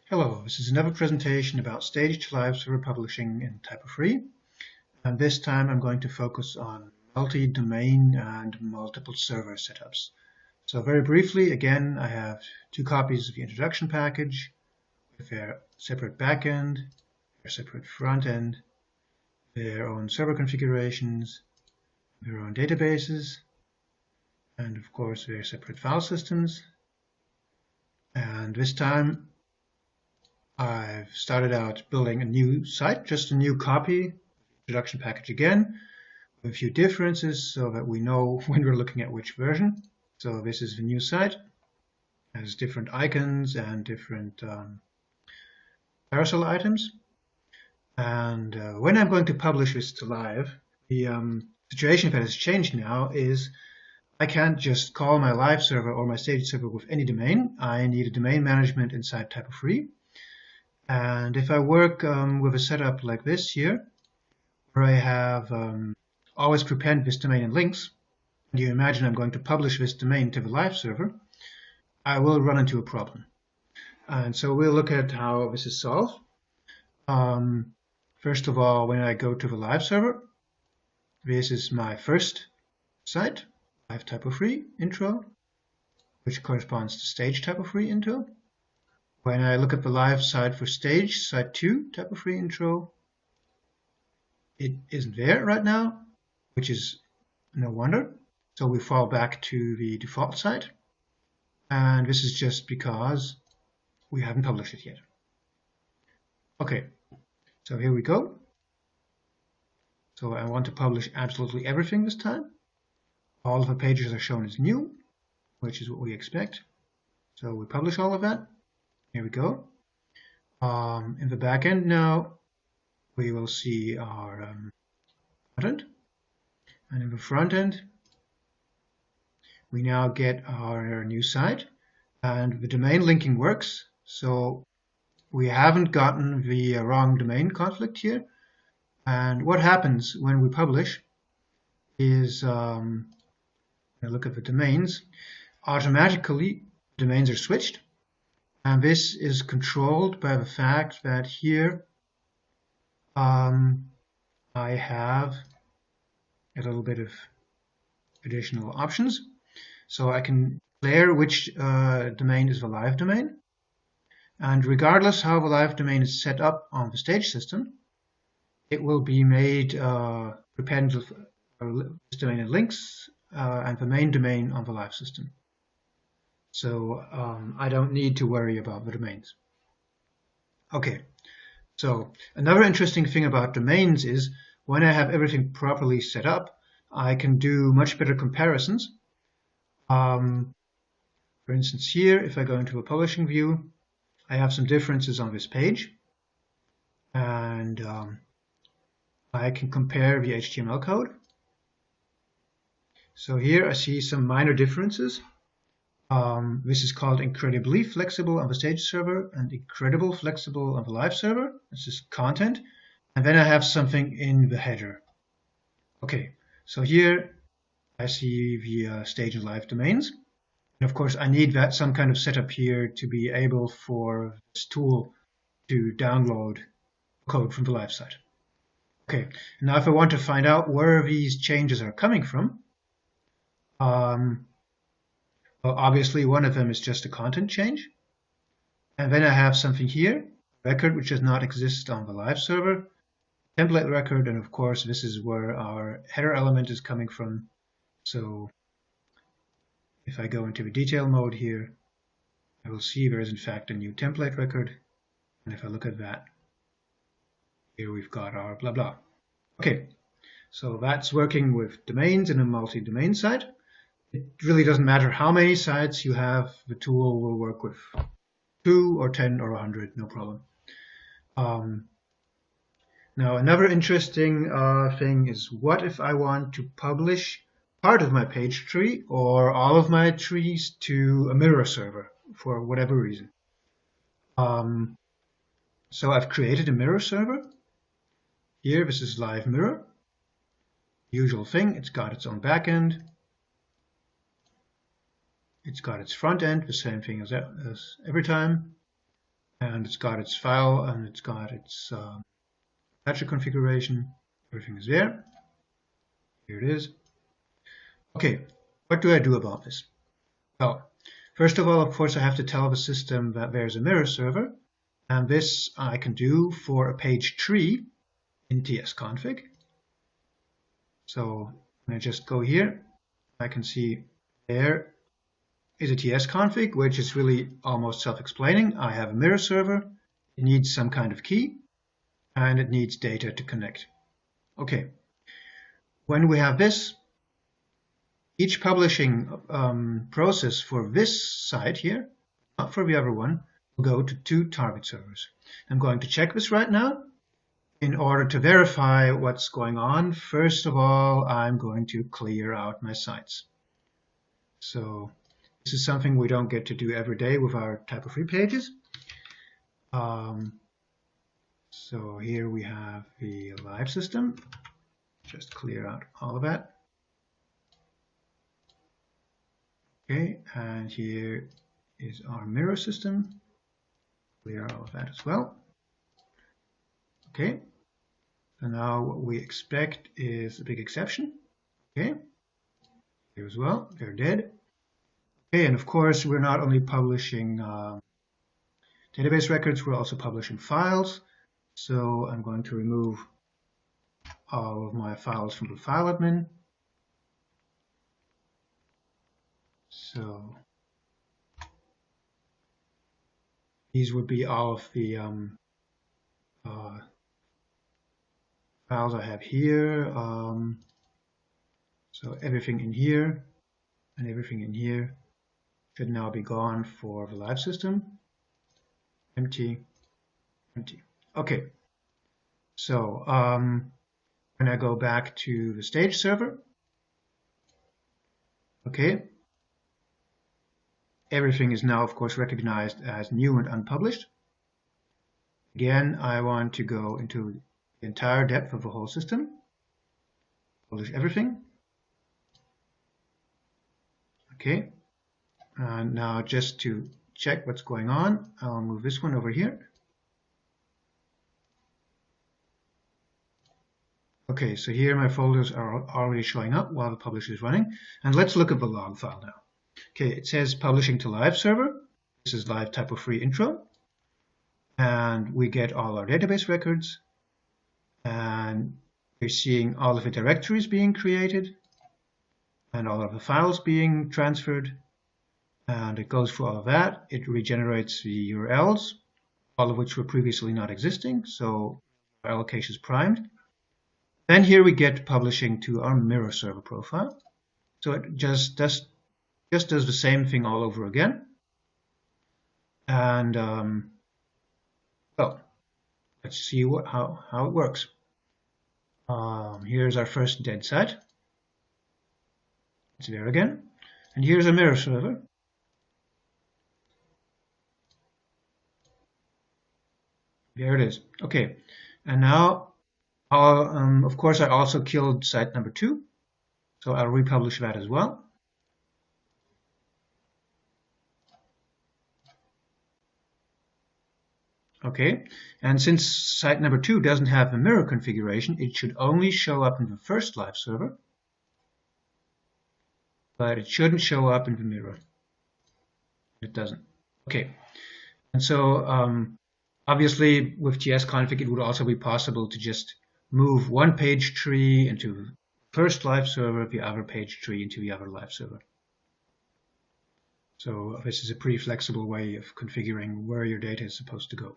Hello, this is another presentation about staged live server publishing in TYPO3, and this time I'm going to focus on multi-domain and multiple server setups. So very briefly, again, I have two copies of the introduction package with their separate backend, their separate frontend, their own server configurations, their own databases, and of course their separate file systems. And this time I've started out building a new site, just a new copy, introduction package again, with a few differences so that we know when we're looking at which version. So this is the new site. It has different icons and different carousel items. And when I'm going to publish this to live, the situation that has changed now is I can't just call my live server or my staged server with any domain. I need a domain management inside TYPO3. And if I work with a setup like this here, where I have always prepend this domain in links, and you imagine I'm going to publish this domain to the live server, I will run into a problem. And so we'll look at how this is solved. First of all, when I go to the live server, this is my first site, live TYPO3 intro, which corresponds to stage TYPO3 intro. When I look at the live site for stage, site 2, TYPO3 intro, it isn't there right now, which is no wonder. So we fall back to the default site. And this is just because we haven't published it yet. Okay, so here we go. So I want to publish absolutely everything this time. All of the pages are shown as new, which is what we expect. So we publish all of that. Here we go. In the backend now, we will see our front end. And in the front end, we now get our new site. And the domain linking works. So we haven't gotten the wrong domain conflict here. And what happens when we publish is, look at the domains, automatically domains are switched. And this is controlled by the fact that here I have a little bit of additional options. So I can declare which domain is the live domain. And regardless how the live domain is set up on the stage system, it will be made prepend this domain in links and the main domain on the live system. So I don't need to worry about the domains. Okay, so another interesting thing about domains is when I have everything properly set up, I can do much better comparisons. For instance, here, if I go into a publishing view, I have some differences on this page. And I can compare the HTML code. So here I see some minor differences. This is called incredibly flexible on the stage server and incredible flexible on the live server. This is content. And then I have something in the header. Okay, so here I see the stage and live domains. And of course, I need some kind of setup here to be able for this tool to download code from the live site. Okay, now if I want to find out where these changes are coming from, well, obviously, one of them is just a content change. And then I have something here, record, which does not exist on the live server, template record, and of course, this is where our header element is coming from. So if I go into the detail mode here, I will see there is in fact a new template record. And if I look at that, here we've got our blah blah. Okay, so that's working with domains in a multi-domain site. It really doesn't matter how many sites you have, the tool will work with 2 or 10 or 100, no problem. Now another interesting thing is, what if I want to publish part of my page tree or all of my trees to a mirror server for whatever reason? So I've created a mirror server. Here, this is live mirror. Usual thing, it's got its own backend. It's got its front end, the same thing as every time. and it's got its file and it's got its patcher configuration. Everything is there. Here it is. Okay, what do I do about this? Well, first of all, of course, I have to tell the system that there's a mirror server, and this I can do for a page tree in TSconfig. So when I just go here, I can see there is a TSconfig, which is really almost self-explaining. I have a mirror server, it needs some kind of key, and it needs data to connect. Okay, when we have this, each publishing process for this site here, not for the other one, will go to 2 target servers. I'm going to check this right now. In order to verify what's going on, first of all, I'm going to clear out my sites. So this is something we don't get to do every day with our TYPO3 pages. So here we have the live system. Just clear out all of that. Okay, and here is our mirror system. Clear all of that as well. Okay, so now what we expect is a big exception. Okay, here as well, they're dead. Okay, and of course we're not only publishing database records, we're also publishing files. So I'm going to remove all of my files from the file admin. So these would be all of the files I have here. So everything in here and everything in here should now be gone for the live system. Empty, empty. Okay. So when I go back to the stage server, okay, everything is now, of course, recognized as new and unpublished. Again, I want to go into the entire depth of the whole system, publish everything. Okay, and now just to check what's going on, I'll move this one over here. Okay, so here my folders are already showing up while the publisher is running. And let's look at the log file now. Okay, it says publishing to live server. This is live TYPO3 intro. And we get all our database records. And we're seeing all of the directories being created and all of the files being transferred. And it goes through all of that. It regenerates the URLs, all of which were previously not existing. So our allocation is primed. Then here we get publishing to our mirror server profile. So it just does the same thing all over again. And well, let's see how it works. Here's our first dead site. It's there again. And here's a mirror server. There it is. Okay, and now of course, I also killed site number 2, so I'll republish that as well. Okay, and since site number 2 doesn't have a mirror configuration, it should only show up in the first live server, but it shouldn't show up in the mirror. It doesn't. Okay, and so obviously with TSconfig, it would also be possible to just move one page tree into the first live server, the other page tree into the other live server. So this is a pretty flexible way of configuring where your data is supposed to go.